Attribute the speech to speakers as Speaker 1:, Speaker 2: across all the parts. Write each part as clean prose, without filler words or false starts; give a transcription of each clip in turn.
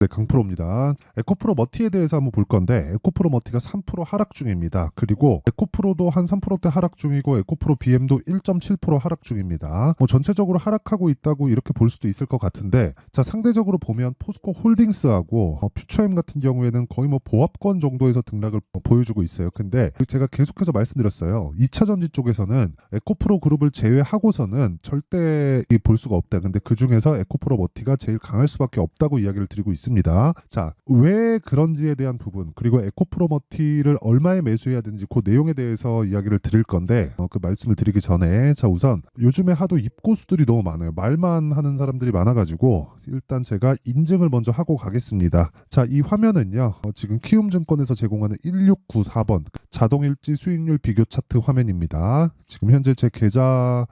Speaker 1: 네, 강프로입니다. 에코프로 머티에 대해서 한번 볼 건데 에코프로 머티가 3% 하락 중입니다. 그리고 에코프로도 한 3%대 하락 중이고 에코프로 BM도 1.7% 하락 중입니다. 전체적으로 하락하고 있다고 이렇게 볼 수도 있을 것 같은데, 자, 상대적으로 보면 포스코 홀딩스하고 퓨처엠 같은 경우에는 거의 보합권 정도에서 등락을 보여주고 있어요. 근데 제가 계속해서 말씀드렸어요. 2차전지 쪽에서는 에코프로 그룹을 제외하고서는 절대 볼 수가 없다. 근데 그 중에서 에코프로 머티가 제일 강할 수밖에 없다고 이야기를 드리고 있습니다. 자, 왜 그런지에 대한 부분, 그리고 에코프로머티를 얼마에 매수해야 되는지 그 내용에 대해서 이야기를 드릴 건데, 그 말씀을 드리기 전에, 자, 우선 요즘에 하도 입고수들이 너무 많아요. 말만 하는 사람들이 많아가지고 일단 제가 인증을 먼저 하고 가겠습니다. 자, 이 화면은요, 지금 키움증권에서 제공하는 1694번 자동일지 수익률 비교 차트 화면입니다. 지금 현재 제 계좌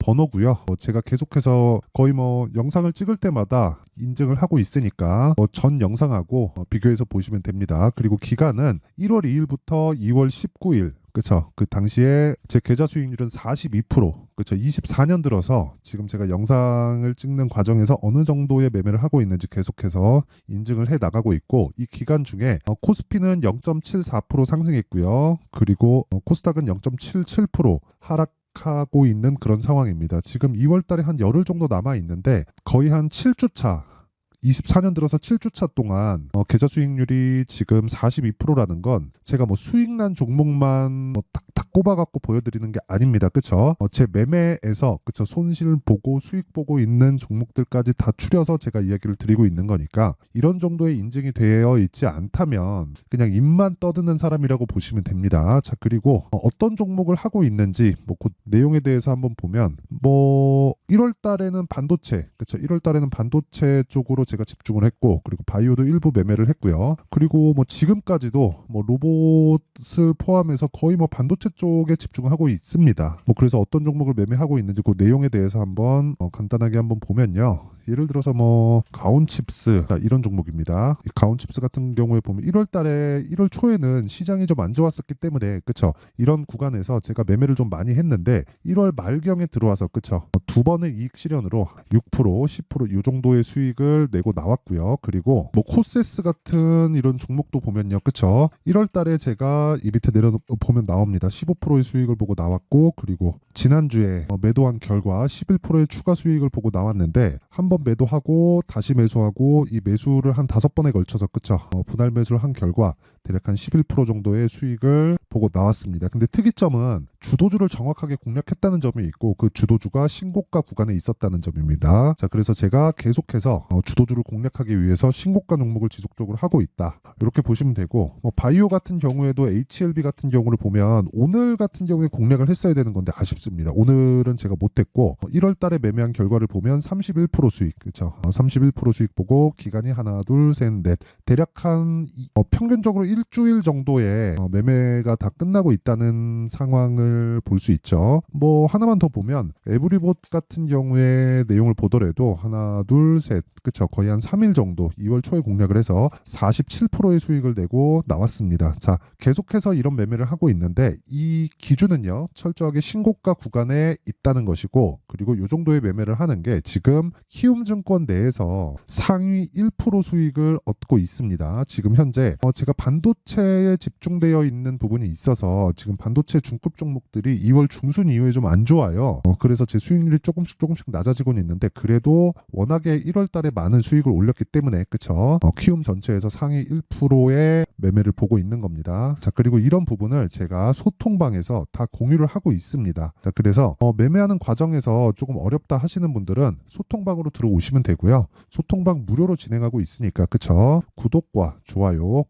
Speaker 1: 번호고요. 제가 계속해서 거의 영상을 찍을 때마다 인증을 하고 있으니까 전 영상하고 비교해서 보시면 됩니다. 그리고 기간은 1월 2일부터 2월 19일. 그쵸. 그 당시에 제 계좌 수익률은 42%. 그쵸. 24년 들어서 지금 제가 영상을 찍는 과정에서 어느 정도의 매매를 하고 있는지 계속해서 인증을 해 나가고 있고, 이 기간 중에 코스피는 0.74% 상승했고요. 그리고 코스닥은 0.77% 하고 있는 그런 상황입니다. 지금 2월 달에 한 열흘 정도 남아 있는데 거의 한 7주차, 24년 들어서 7주차 동안 계좌 수익률이 지금 42%라는 건 제가 수익난 종목만 탁탁 꼽아갖고 보여드리는 게 아닙니다. 그쵸? 제 매매에서 그쵸, 손실 보고 수익 보고 있는 종목들까지 다 추려서 제가 이야기를 드리고 있는 거니까, 이런 정도의 인증이 되어 있지 않다면 그냥 입만 떠드는 사람이라고 보시면 됩니다. 자, 그리고 어떤 종목을 하고 있는지 그 내용에 대해서 한번 보면 1월 달에는 반도체, 그쵸, 1월 달에는 반도체 쪽으로 제가 집중을 했고, 그리고 바이오도 일부 매매를 했고요. 그리고 지금까지도 로봇을 포함해서 거의 반도체 쪽에 집중하고 있습니다. 그래서 어떤 종목을 매매하고 있는지 그 내용에 대해서 한번 간단하게 한번 보면요. 예를 들어서 가온칩스, 이런 종목입니다. 이 가온칩스 같은 경우에 보면 1월 달에 1월 초에는 시장이 좀 안 좋았었기 때문에, 그쵸, 이런 구간에서 제가 매매를 좀 많이 했는데 1월 말경에 들어와서, 그쵸, 두 번의 이익 실현으로 6%, 10%이 정도의 수익을 내고 나왔고요. 그리고 코세스 같은 이런 종목도 보면요, 그쵸, 1월 달에 제가 이 밑에 내려 보면 나옵니다. 15%의 수익을 보고 나왔고, 그리고 지난주에 매도한 결과 11%의 추가 수익을 보고 나왔는데, 한번 매도하고 다시 매수하고 이 매수를 한 5번에 걸쳐서, 그쵸, 분할 매수를 한 결과 대략 한 11% 정도의 수익을 보고 나왔습니다. 근데 특이점은 주도주를 정확하게 공략했다는 점이 있고, 그 주도주가 신고가 구간에 있었다는 점입니다. 자, 그래서 제가 계속해서 주도주를 공략하기 위해서 신고가 종목을 지속적으로 하고 있다, 이렇게 보시면 되고, 바이오 같은 경우에도 HLB 같은 경우를 보면 오늘 같은 경우에 공략을 했어야 되는 건데 아쉽습니다. 오늘은 제가 못했고, 1월 달에 매매한 결과를 보면 31% 수익, 그렇죠? 31% 수익 보고 기간이 하나, 둘, 셋, 넷, 대략 한 평균적으로 일주일 정도의 매매가 다 끝나고 있다는 상황을 볼 수 있죠. 하나만 더 보면 에브리봇 같은 경우에 내용을 보더라도 하나, 둘, 셋, 그쵸, 거의 한 3일 정도 2월 초에 공략을 해서 47%의 수익을 내고 나왔습니다. 자, 계속해서 이런 매매를 하고 있는데 이 기준은요, 철저하게 신고가 구간에 있다는 것이고, 그리고 이 정도의 매매를 하는 게 지금 키움증권 내에서 상위 1% 수익을 얻고 있습니다. 지금 현재 제가 반도체에 집중되어 있는 부분이 있어서 지금 반도체 중급 종목들이 2월 중순 이후에 좀 안 좋아요. 그래서 제 수익률이 조금씩 낮아지고는 있는데, 그래도 워낙에 1월 달에 많은 수익을 올렸기 때문에, 그쵸, 키움 전체에서 상위 1%의 매매를 보고 있는 겁니다. 자, 그리고 이런 부분을 제가 소통방에서 다 공유를 하고 있습니다. 자, 그래서 매매하는 과정에서 조금 어렵다 하시는 분들은 소통방으로 들어오시면 되고요. 소통방 무료로 진행하고 있으니까, 그쵸, 구독과 좋아요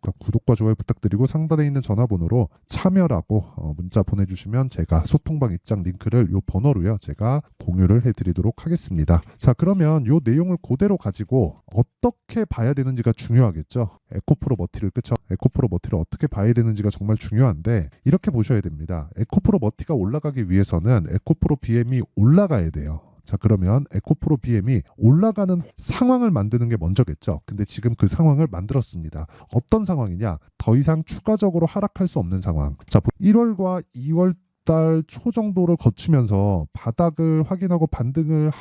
Speaker 1: 부탁드리고 상단에 있는 전화번호로 참여라고 문자 보내주시면 제가 소통방 입장 링크를 요 번호로요, 제가 공유를 해드리도록 하겠습니다. 자, 그러면 요 내용을 그대로 가지고 어떻게 봐야 되는지가 중요하겠죠. 에코프로 머티를, 그쵸, 에코프로 머티를 어떻게 봐야 되는지가 정말 중요한데, 이렇게 보셔야 됩니다. 에코프로 머티가 올라가기 위해서는 에코프로 BM이 올라가야 돼요. 자, 그러면 에코프로 BM이 올라가는 상황을 만드는 게 먼저겠죠. 근데 지금 그 상황을 만들었습니다. 어떤 상황이냐? 더 이상 추가적으로 하락할 수 없는 상황. 자, 1월과 2월 달 초 정도를 거치면서 바닥을 확인하고 반등을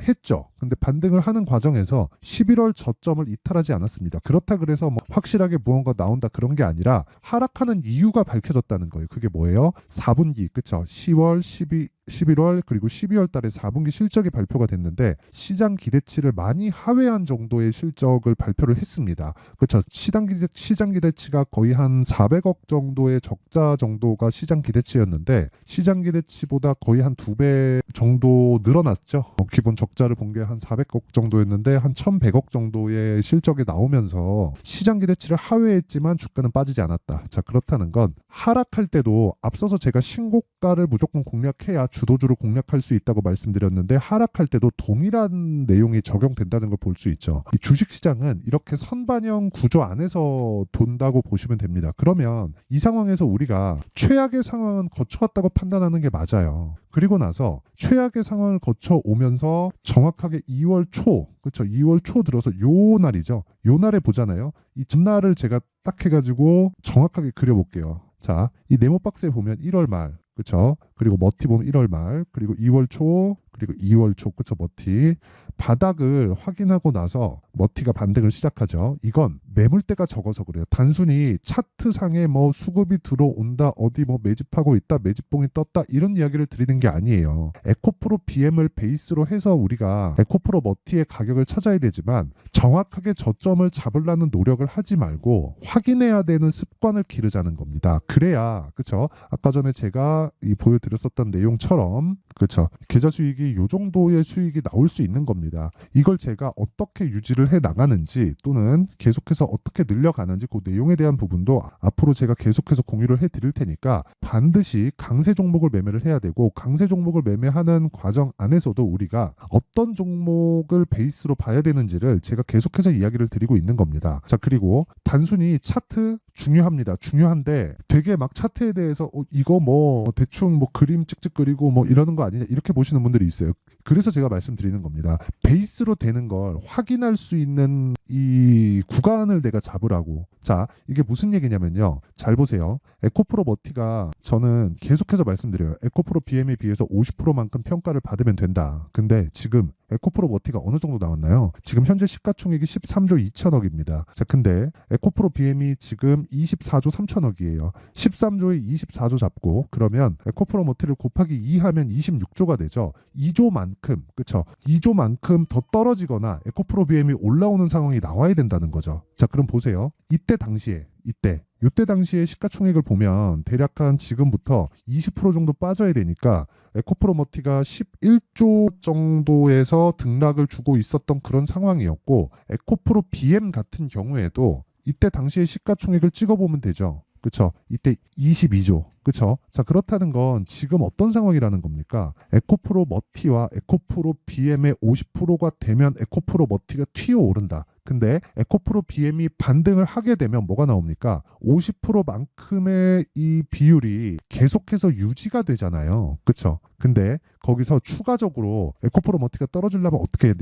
Speaker 1: 했죠. 근데 반등을 하는 과정에서 11월 저점을 이탈하지 않았습니다. 그렇다 그래서 뭐 확실하게 무언가 나온다 그런 게 아니라 하락하는 이유가 밝혀졌다는 거예요. 그게 뭐예요? 4분기, 그쵸? 10월, 11월 그리고 12월 달에 4분기 실적이 발표가 됐는데 시장 기대치를 많이 하회한 정도의 실적을 발표를 했습니다. 그렇죠. 시장 기대치가 거의 한 400억 정도의 적자 정도가 시장 기대치였는데 시장 기대치보다 거의 한 2배 정도 늘어났죠. 기본 적자를 본 게 한 400억 정도였는데 한 1100억 정도의 실적이 나오면서 시장 기대치를 하회했지만 주가는 빠지지 않았다. 자, 그렇다는 건 하락할 때도 앞서서 제가 신고가를 무조건 공략해야 주도주를 공략할 수 있다고 말씀드렸는데 하락할 때도 동일한 내용이 적용된다는 걸 볼 수 있죠. 이 주식시장은 이렇게 선반영 구조 안에서 돈다고 보시면 됩니다. 그러면 이 상황에서 우리가 최악의 상황은 거쳐왔다고 판단하는 게 맞아요. 그리고 나서 최악의 상황을 거쳐 오면서 정확하게 2월 초, 그렇죠? 2월 초 들어서 요 날이죠. 요 날에 보잖아요. 이 전날을 제가 딱 해가지고 정확하게 그려볼게요. 자, 이 네모 박스에 보면 1월 말, 그렇죠? 그리고 머티 보면 1월 말, 그리고 2월 초, 그리고 2월 초, 그렇죠? 머티 바닥을 확인하고 나서 머티가 반등을 시작하죠. 이건 매물대가 적어서 그래요. 단순히 차트상에 뭐 수급이 들어온다, 어디 뭐 매집하고 있다, 매집봉이 떴다 이런 이야기를 드리는 게 아니에요. 에코프로 BM을 베이스로 해서 우리가 에코프로 머티의 가격을 찾아야 되지만 정확하게 저점을 잡으려는 노력을 하지 말고 확인해야 되는 습관을 기르자는 겁니다. 그래야, 그렇죠? 아까 전에 제가 보여드렸었던 내용처럼, 그렇죠? 계좌 수익이 요 정도의 수익이 나올 수 있는 겁니다. 이걸 제가 어떻게 유지를 해 나가는지 또는 계속해서 어떻게 늘려가는지 그 내용에 대한 부분도 앞으로 제가 계속해서 공유를 해 드릴 테니까 반드시 강세 종목을 매매를 해야 되고 강세 종목을 매매하는 과정 안에서도 우리가 어떤 종목을 베이스로 봐야 되는지를 제가 계속해서 이야기를 드리고 있는 겁니다. 자, 그리고 단순히 차트 중요합니다. 중요한데 되게 막 차트에 대해서 이거 뭐 대충 뭐 그림 찍찍 그리고 뭐 이러는 거 아니냐 이렇게 보시는 분들이 있어요. 그래서 제가 말씀드리는 겁니다. 베이스로 되는 걸 확인할 수 있는 이 구간을 내가 잡으라고. 자, 이게 무슨 얘기냐면요. 잘 보세요. 에코프로 머티가 저는 계속해서 말씀드려요. 에코프로 BM에 비해서 50%만큼 평가를 받으면 된다. 근데 지금 에코프로 머티가 어느 정도 나왔나요? 지금 현재 시가총액이 13조 2천억입니다. 자, 근데 에코프로 BM이 지금 24조 3천억이에요. 13조에 24조 잡고 그러면 에코프로 머티를 곱하기 2 하면 26조가 되죠. 2조만큼, 그렇죠? 2조만큼 더 떨어지거나 에코프로 BM이 올라오는 상황이 나와야 된다는 거죠. 자, 그럼 보세요. 이때 당시에 시가총액을 보면 대략 한 지금부터 20% 정도 빠져야 되니까 에코프로 머티가 11조 정도에서 등락을 주고 있었던 그런 상황이었고 에코프로 BM 같은 경우에도 이때 당시에 시가총액을 찍어보면 되죠. 그렇죠? 이때 22조. 그렇죠? 자, 그렇다는 건 지금 어떤 상황이라는 겁니까? 에코프로 머티와 에코프로 BM의 50%가 되면 에코프로 머티가 튀어오른다. 근데 에코프로 BM이 반등을 하게 되면 뭐가 나옵니까? 50%만큼의 이 비율이 계속해서 유지가 되잖아요. 그렇죠? 근데 거기서 추가적으로 에코프로 머티가 떨어지려면 어떻게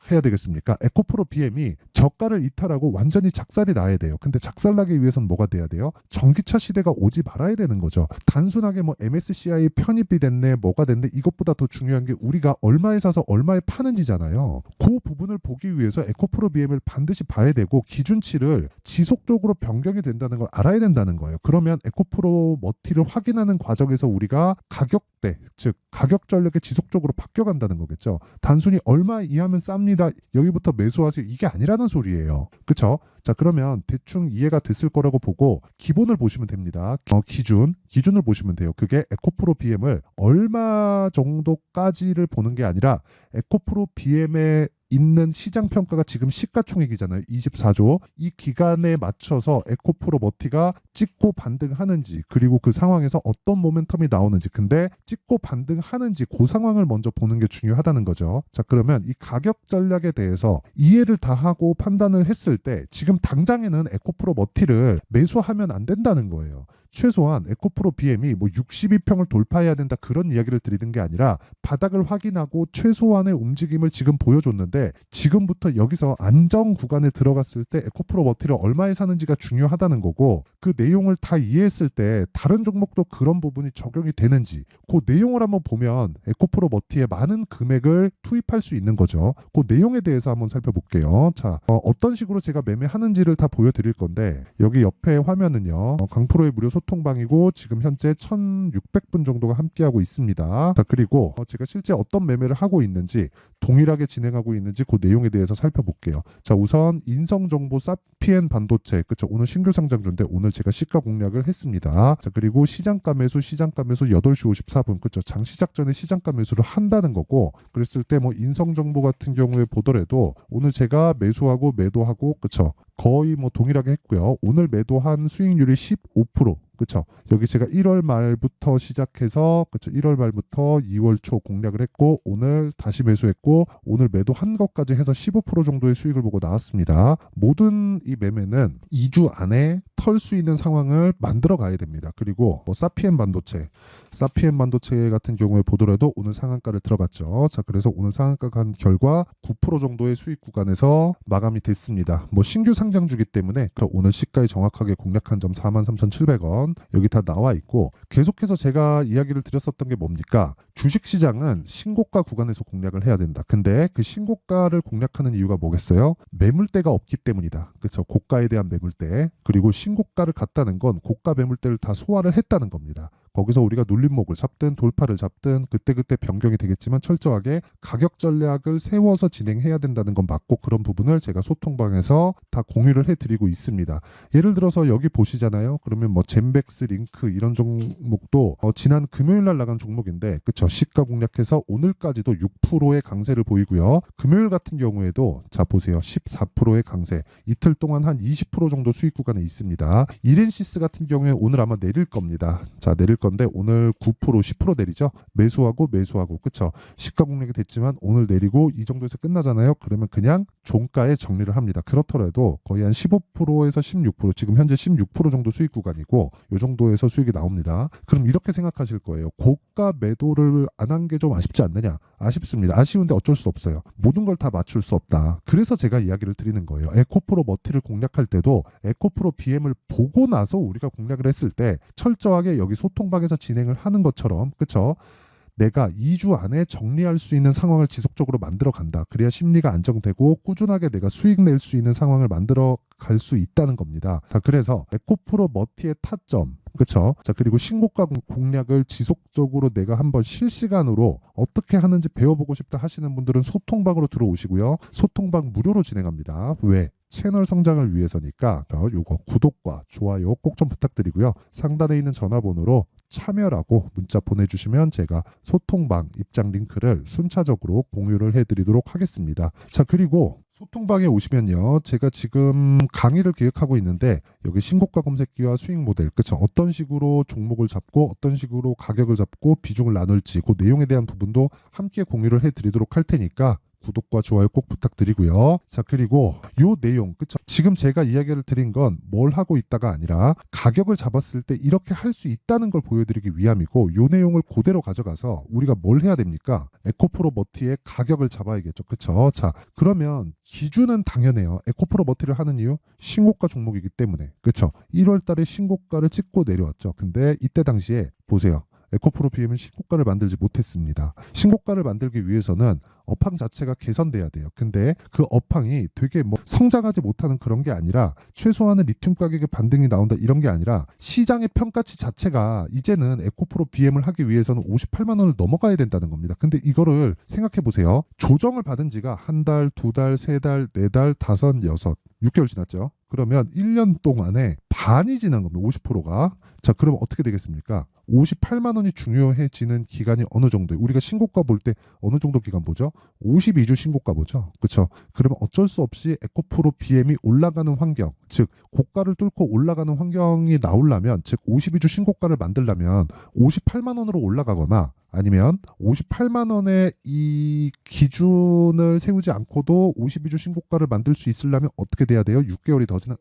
Speaker 1: 해야 되겠습니까? 에코프로 BM이 저가를 이탈하고 완전히 작살이 나야 돼요. 근데 작살나기 위해서는 뭐가 돼야 돼요? 전기차 시대가 오지 말아야 되는 거죠. 단순하게 뭐 MSCI 편입이 됐네, 뭐가 됐네, 이것보다 더 중요한 게 우리가 얼마에 사서 얼마에 파는지잖아요. 그 부분을 보기 위해서 에코프로 BM을 반드시 봐야 되고 기준치를 지속적으로 변경이 된다는 걸 알아야 된다는 거예요. 그러면 에코프로 머티를 확인하는 과정에서 우리가 가격대, 즉 가격 전략이 지속적으로 바뀌어간다는 거겠죠. 단순히 얼마 이하면 쌉니다, 여기부터 매수하세요, 이게 아니라는 소리예요. 그렇죠? 자, 그러면 대충 이해가 됐을 거라고 보고 기본을 보시면 됩니다. 기준을 보시면 돼요. 그게 에코프로 BM을 얼마 정도까지를 보는 게 아니라 에코프로 BM의 있는 시장 평가가 지금 시가총액이잖아요. 24조. 이 기간에 맞춰서 에코프로 머티가 찍고 반등하는지 그리고 그 상황에서 어떤 모멘텀이 나오는지, 근데 찍고 반등하는지 그 상황을 먼저 보는 게 중요하다는 거죠. 자, 그러면 이 가격 전략에 대해서 이해를 다 하고 판단을 했을 때 지금 당장에는 에코프로 머티를 매수하면 안 된다는 거예요. 최소한 에코프로 BM이 뭐 62평을 돌파해야 된다 그런 이야기를 드리는 게 아니라 바닥을 확인하고 최소한의 움직임을 지금 보여줬는데 근데 지금부터 여기서 안정 구간에 들어갔을 때 에코프로머티를 얼마에 사는지가 중요하다는 거고, 그 내용을 다 이해했을 때 다른 종목도 그런 부분이 적용이 되는지 그 내용을 한번 보면 에코프로머티에 많은 금액을 투입할 수 있는 거죠. 그 내용에 대해서 한번 살펴볼게요. 자, 어떤 식으로 제가 매매하는지를 다 보여드릴 건데, 여기 옆에 화면은요, 강프로의 무료 소통방이고 지금 현재 1600분 정도가 함께하고 있습니다. 자, 그리고 제가 실제 어떤 매매를 하고 있는지, 동일하게 진행하고 있는지 그 내용에 대해서 살펴볼게요. 자, 우선 인성정보 사피엔 반도체, 그쵸, 오늘 신규 상장주인데 오늘 제가 시가 공략을 했습니다. 자, 그리고 시장가 매수 8시 54분, 그쵸, 장 시작 전에 시장가 매수를 한다는 거고, 그랬을 때 뭐 인성정보 같은 경우에 보더라도 오늘 제가 매수하고 매도하고, 그쵸, 거의 뭐 동일하게 했고요. 오늘 매도한 수익률이 15%. 그쵸? 여기 제가 1월 말부터 시작해서, 그쵸, 1월 말부터 2월 초 공략을 했고, 오늘 다시 매수했고, 오늘 매도한 것까지 해서 15% 정도의 수익을 보고 나왔습니다. 모든 이 매매는 2주 안에 털 수 있는 상황을 만들어 가야 됩니다. 그리고 뭐 사피엔 반도체 같은 경우에 보더라도 오늘 상한가를 들어갔죠. 자, 그래서 오늘 상한가 간 결과 9% 정도의 수익 구간에서 마감이 됐습니다. 뭐 신규 상장주기 때문에 오늘 시가에 정확하게 공략한 점 43,700원 여기 다 나와 있고, 계속해서 제가 이야기를 드렸었던 게 뭡니까? 주식시장은 신고가 구간에서 공략을 해야 된다. 근데 그 신고가를 공략하는 이유가 뭐겠어요? 매물대가 없기 때문이다. 그렇죠? 고가에 대한 매물대, 그리고 신고가를 갔다는 건 고가 매물대를 다 소화를 했다는 겁니다. 거기서 우리가 눌림목을 잡든 돌파를 잡든 그때그때 변경이 되겠지만 철저하게 가격 전략을 세워서 진행해야 된다는 건 맞고, 그런 부분을 제가 소통방에서 다 공유를 해드리고 있습니다. 예를 들어서 여기 보시잖아요. 그러면 뭐 젠백스 링크 이런 종목도 지난 금요일날 나간 종목인데, 그쵸, 시가 공략해서 오늘까지도 6%의 강세를 보이고요. 금요일 같은 경우에도 자 보세요, 14%의 강세, 이틀 동안 한 20% 정도 수익 구간에 있습니다. 이렌시스 같은 경우에 오늘 아마 내릴 겁니다. 자, 내릴 건데 오늘 9% 10% 내리죠. 매수하고 그쵸, 시가 공략이 됐지만 오늘 내리고 이 정도에서 끝나잖아요. 그러면 그냥 종가에 정리를 합니다. 그렇더라도 거의 한 15%에서 16%, 지금 현재 16% 정도 수익 구간이고 이 정도에서 수익이 나옵니다. 그럼 이렇게 생각하실 거예요. 고가 매도를 안 한 게 좀 아쉽지 않느냐? 아쉽습니다. 아쉬운데 어쩔 수 없어요. 모든 걸 다 맞출 수 없다. 그래서 제가 이야기를 드리는 거예요. 에코프로 머티를 공략할 때도 에코프로 BM을 보고 나서 우리가 공략을 했을 때 철저하게 여기 소통방에서 진행을 하는 것처럼, 그쵸, 내가 2주 안에 정리할 수 있는 상황을 지속적으로 만들어 간다. 그래야 심리가 안정되고 꾸준하게 내가 수익 낼 수 있는 상황을 만들어 갈 수 있다는 겁니다. 자, 그래서 에코프로 머티의 타점, 그쵸? 자, 그리고 신고가 공략을 지속적으로 내가 한번 실시간으로 어떻게 하는지 배워보고 싶다 하시는 분들은 소통방으로 들어오시고요. 소통방 무료로 진행합니다. 왜? 채널 성장을 위해서니까 요거 구독과 좋아요 꼭 좀 부탁드리고요. 상단에 있는 전화번호로 참여라고 문자 보내주시면 제가 소통방 입장 링크를 순차적으로 공유를 해드리도록 하겠습니다. 자, 그리고 소통방에 오시면요, 제가 지금 강의를 기획하고 있는데 여기 신고가 검색기와 수익 모델, 그쵸, 어떤 식으로 종목을 잡고 어떤 식으로 가격을 잡고 비중을 나눌지 그 내용에 대한 부분도 함께 공유를 해드리도록 할 테니까 구독과 좋아요 꼭 부탁드리고요. 자, 그리고 요 내용, 그쵸, 지금 제가 이야기를 드린 건 뭘 하고 있다가 아니라 가격을 잡았을 때 이렇게 할 수 있다는 걸 보여드리기 위함이고, 요 내용을 그대로 가져가서 우리가 뭘 해야 됩니까? 에코프로 머티의 가격을 잡아야겠죠. 그쵸? 자, 그러면 기준은 당연해요. 에코프로 머티를 하는 이유, 신고가 종목이기 때문에. 그쵸? 1월 달에 신고가를 찍고 내려왔죠. 근데 이때 당시에 보세요, 에코프로 BM은 신고가를 만들지 못했습니다. 신고가를 만들기 위해서는 업황 자체가 개선돼야 돼요. 근데 그 업황이 되게 뭐 성장하지 못하는 그런 게 아니라, 최소한은 리튬 가격의 반등이 나온다 이런 게 아니라, 시장의 평가치 자체가 이제는 에코프로 BM을 하기 위해서는 58만 원을 넘어가야 된다는 겁니다. 근데 이거를 생각해 보세요. 조정을 받은 지가 한 달, 두 달, 세 달, 네 달, 다섯, 여섯, 6개월 지났죠. 그러면 1년 동안에 반이 지난 겁니다. 50%가. 자, 그럼 어떻게 되겠습니까? 58만 원이 중요해지는 기간이 어느 정도예요? 우리가 신고가 볼 때 어느 정도 기간 보죠? 52주 신고가 보죠. 그렇죠? 그러면 어쩔 수 없이 에코프로 BM이 올라가는 환경, 즉 고가를 뚫고 올라가는 환경이 나오려면, 즉 52주 신고가를 만들려면 58만 원으로 올라가거나, 아니면 58만 원의 이 기준을 세우지 않고도 52주 신고가를 만들 수 있으려면 어떻게 돼야 돼요? 6개월이 더 지나,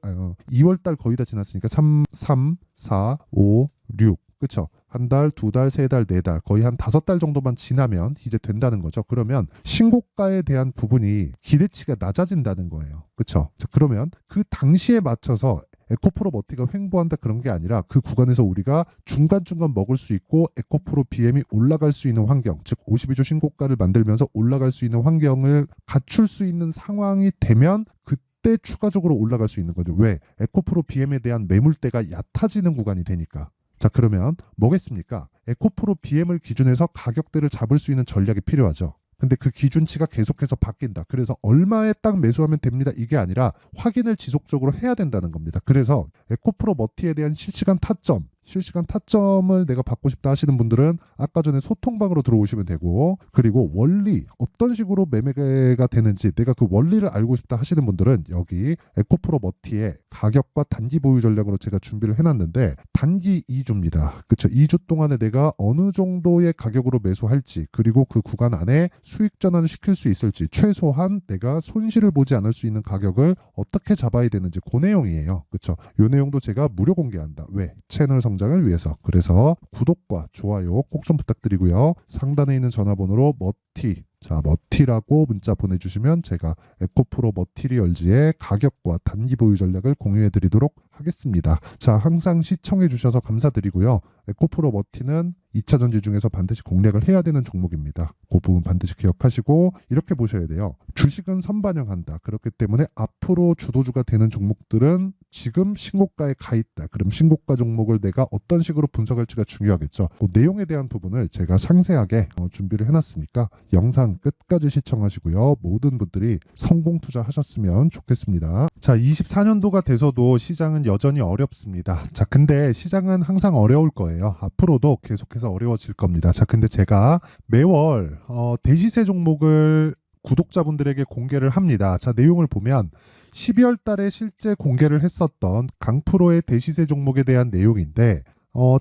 Speaker 1: 2월 달 거의 다 지났으니까 3, 4, 5, 6. 그쵸? 한 달, 두 달, 세 달, 네 달, 거의 한 다섯 달 정도만 지나면 이제 된다는 거죠. 그러면 신고가에 대한 부분이 기대치가 낮아진다는 거예요. 그쵸? 자, 그러면 그 당시에 맞춰서 에코프로 머티가 횡보한다 그런 게 아니라 그 구간에서 우리가 중간중간 먹을 수 있고 에코프로 BM이 올라갈 수 있는 환경, 즉 52주 신고가를 만들면서 올라갈 수 있는 환경을 갖출 수 있는 상황이 되면 그때 추가적으로 올라갈 수 있는 거죠. 왜? 에코프로 BM에 대한 매물대가 얕아지는 구간이 되니까. 자, 그러면 뭐겠습니까? 에코프로 BM을 기준해서 가격대를 잡을 수 있는 전략이 필요하죠. 근데 그 기준치가 계속해서 바뀐다. 그래서 얼마에 딱 매수하면 됩니다. 이게 아니라 확인을 지속적으로 해야 된다는 겁니다. 그래서 에코프로 머티에 대한 실시간 타점을 내가 받고 싶다 하시는 분들은 아까 전에 소통방으로 들어오시면 되고, 그리고 원리 어떤 식으로 매매가 되는지 내가 그 원리를 알고 싶다 하시는 분들은 여기 에코프로 머티의 가격과 단기 보유 전략으로 제가 준비를 해놨는데 단기 2주입니다. 그쵸? 2주 동안에 내가 어느 정도의 가격으로 매수할지, 그리고 그 구간 안에 수익 전환을 시킬 수 있을지, 최소한 내가 손실을 보지 않을 수 있는 가격을 어떻게 잡아야 되는지 그 내용이에요. 그쵸? 이 내용도 제가 무료 공개한다. 왜? 채널 성장을 위해서. 그래서 구독과 좋아요 꼭 좀 부탁드리고요. 상단에 있는 전화번호로 머티라고 문자 보내주시면 제가 에코프로 머티리얼즈의 가격과 단기 보유 전략을 공유해 드리도록 하겠습니다. 자, 항상 시청해 주셔서 감사드리고요. 에코프로 머티는 2차 전지 중에서 반드시 공략을 해야 되는 종목입니다. 그 부분 반드시 기억하시고 이렇게 보셔야 돼요. 주식은 선반영한다. 그렇기 때문에 앞으로 주도주가 되는 종목들은 지금 신고가에 가 있다. 그럼 신고가 종목을 내가 어떤 식으로 분석할지가 중요하겠죠. 그 내용에 대한 부분을 제가 상세하게 준비를 해놨으니까 영상 끝까지 시청하시고요. 모든 분들이 성공 투자하셨으면 좋겠습니다. 자, 24년도가 돼서도 시장은 여전히 어렵습니다. 자, 근데 시장은 항상 어려울 거예요. 앞으로도 계속해서 어려워질 겁니다. 자, 근데 제가 매월 대시세 종목을 구독자분들에게 공개를 합니다. 자, 내용을 보면 12월 달에 실제 공개를 했었던 강프로의 대시세 종목에 대한 내용인데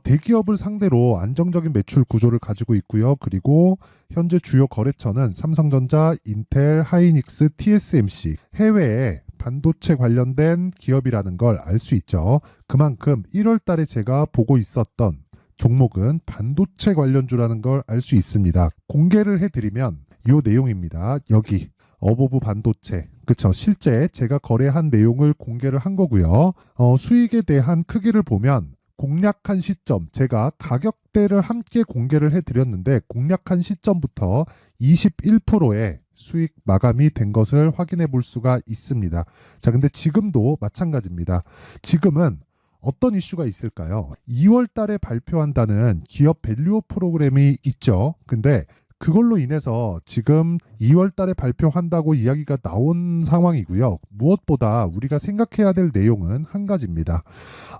Speaker 1: 대기업을 상대로 안정적인 매출 구조를 가지고 있고요. 그리고 현재 주요 거래처는 삼성전자, 인텔, 하이닉스, TSMC, 해외에 반도체 관련된 기업이라는 걸 알 수 있죠. 그만큼 1월 달에 제가 보고 있었던 종목은 반도체 관련주라는 걸 알 수 있습니다. 공개를 해드리면 이 내용입니다. 여기 어보브 반도체, 그쵸? 실제 제가 거래한 내용을 공개를 한 거고요. 수익에 대한 크기를 보면 공략한 시점, 제가 가격대를 함께 공개를 해드렸는데 공략한 시점부터 21%의 수익 마감이 된 것을 확인해 볼 수가 있습니다. 자, 근데 지금도 마찬가지입니다. 지금은 어떤 이슈가 있을까요? 2월 달에 발표한다는 기업 밸류업 프로그램이 있죠. 근데 그걸로 인해서 지금 2월 달에 발표한다고 이야기가 나온 상황이고요. 무엇보다 우리가 생각해야 될 내용은 한 가지입니다.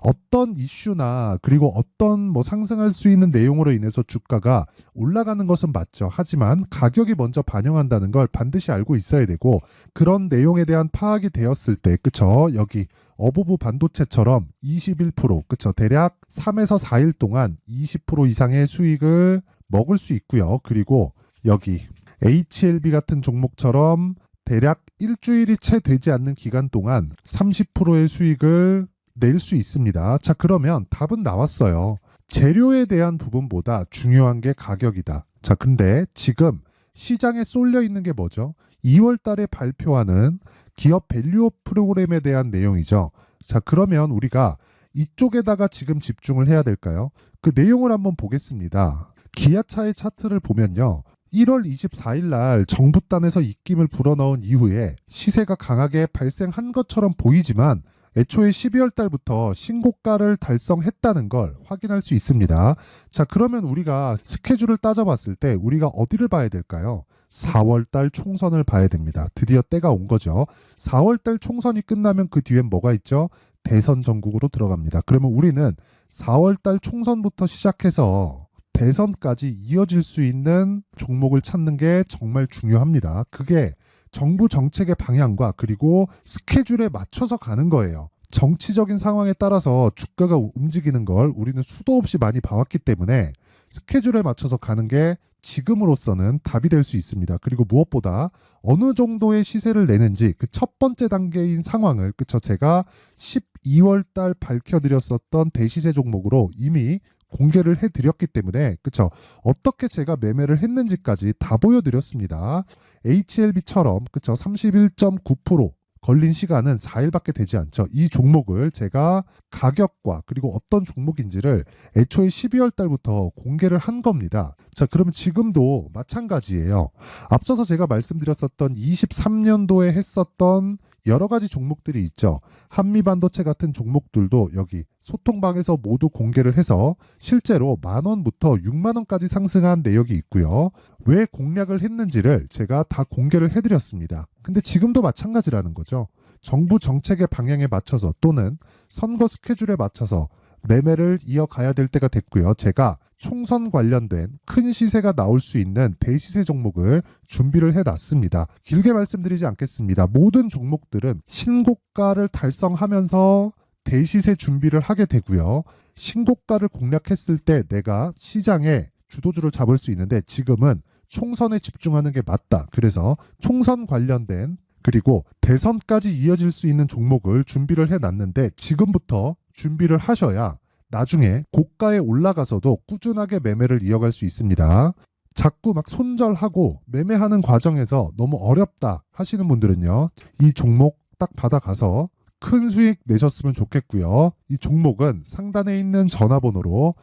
Speaker 1: 어떤 이슈나 그리고 어떤 상승할 수 있는 내용으로 인해서 주가가 올라가는 것은 맞죠. 하지만 가격이 먼저 반영한다는 걸 반드시 알고 있어야 되고, 그런 내용에 대한 파악이 되었을 때, 그쵸? 여기 어보브 반도체처럼 21%, 그쵸? 대략 3에서 4일 동안 20% 이상의 수익을 먹을 수 있고요. 그리고 여기 HLB 같은 종목처럼 대략 일주일이 채 되지 않는 기간 동안 30%의 수익을 낼 수 있습니다. 자, 그러면 답은 나왔어요. 재료에 대한 부분보다 중요한 게 가격이다. 자, 근데 지금 시장에 쏠려 있는 게 뭐죠? 2월 달에 발표하는 기업 밸류업 프로그램에 대한 내용이죠. 자, 그러면 우리가 이쪽에다가 지금 집중을 해야 될까요? 그 내용을 한번 보겠습니다. 기아차의 차트를 보면요. 1월 24일 날 정부단에서 입김을 불어넣은 이후에 시세가 강하게 발생한 것처럼 보이지만 애초에 12월 달부터 신고가를 달성했다는 걸 확인할 수 있습니다. 자, 그러면 우리가 스케줄을 따져봤을 때 우리가 어디를 봐야 될까요? 4월 달 총선을 봐야 됩니다. 드디어 때가 온 거죠. 4월 달 총선이 끝나면 그 뒤엔 뭐가 있죠? 대선 전국으로 들어갑니다. 그러면 우리는 4월 달 총선부터 시작해서 대선까지 이어질 수 있는 종목을 찾는 게 정말 중요합니다. 그게 정부 정책의 방향과 그리고 스케줄에 맞춰서 가는 거예요. 정치적인 상황에 따라서 주가가 움직이는 걸 우리는 수도 없이 많이 봐왔기 때문에 스케줄에 맞춰서 가는 게 지금으로서는 답이 될 수 있습니다. 그리고 무엇보다 어느 정도의 시세를 내는지 그 첫 번째 단계인 상황을, 그쵸? 제가 12월 달 밝혀드렸었던 대시세 종목으로 이미 공개를 해드렸기 때문에 그쵸? 어떻게 제가 매매를 했는지까지 다 보여드렸습니다. HLB처럼 그쵸? 31.9% 걸린 시간은 4일밖에 되지 않죠. 이 종목을 제가 가격과 그리고 어떤 종목인지를 애초에 12월 달부터 공개를 한 겁니다. 자, 그러면 지금도 마찬가지예요. 앞서서 제가 말씀드렸었던 23년도에 했었던 여러 가지 종목들이 있죠. 한미반도체 같은 종목들도 여기 소통방에서 모두 공개를 해서 실제로 10,000원부터 60,000원까지 상승한 내역이 있고요. 왜 공략을 했는지를 제가 다 공개를 해드렸습니다. 근데 지금도 마찬가지라는 거죠. 정부 정책의 방향에 맞춰서 또는 선거 스케줄에 맞춰서 매매를 이어가야 될 때가 됐고요. 제가 총선 관련된 큰 시세가 나올 수 있는 대시세 종목을 준비를 해놨습니다. 길게 말씀드리지 않겠습니다. 모든 종목들은 신고가를 달성하면서 대시세 준비를 하게 되고요. 신고가를 공략했을 때 내가 시장에 주도주를 잡을 수 있는데 지금은 총선에 집중하는 게 맞다. 그래서 총선 관련된 그리고 대선까지 이어질 수 있는 종목을 준비를 해놨는데 지금부터 준비를 하셔야 나중에 고가에 올라가서도 꾸준하게 매매를 이어갈 수 있습니다. 자꾸 막 손절하고 매매하는 과정에서 너무 어렵다 하시는 분들은요. 이 종목 딱 받아가서 큰 수익 내셨으면 좋겠고요. 이 종목은 상단에 있는 전화번호로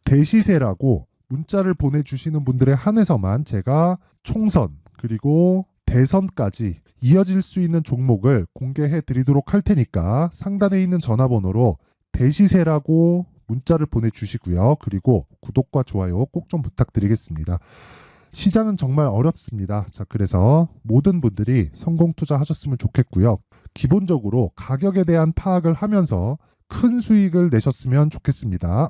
Speaker 1: 대시세라고 문자를 보내주시는 분들에 한해서만 제가 총선 그리고 대선까지 이어질 수 있는 종목을 공개해 드리도록 할 테니까 상단에 있는 전화번호로 대시세라고 문자를 보내주시고요. 그리고 구독과 좋아요 꼭 좀 부탁드리겠습니다. 시장은 정말 어렵습니다. 자, 그래서 모든 분들이 성공 투자하셨으면 좋겠고요. 기본적으로 가격에 대한 파악을 하면서 큰 수익을 내셨으면 좋겠습니다.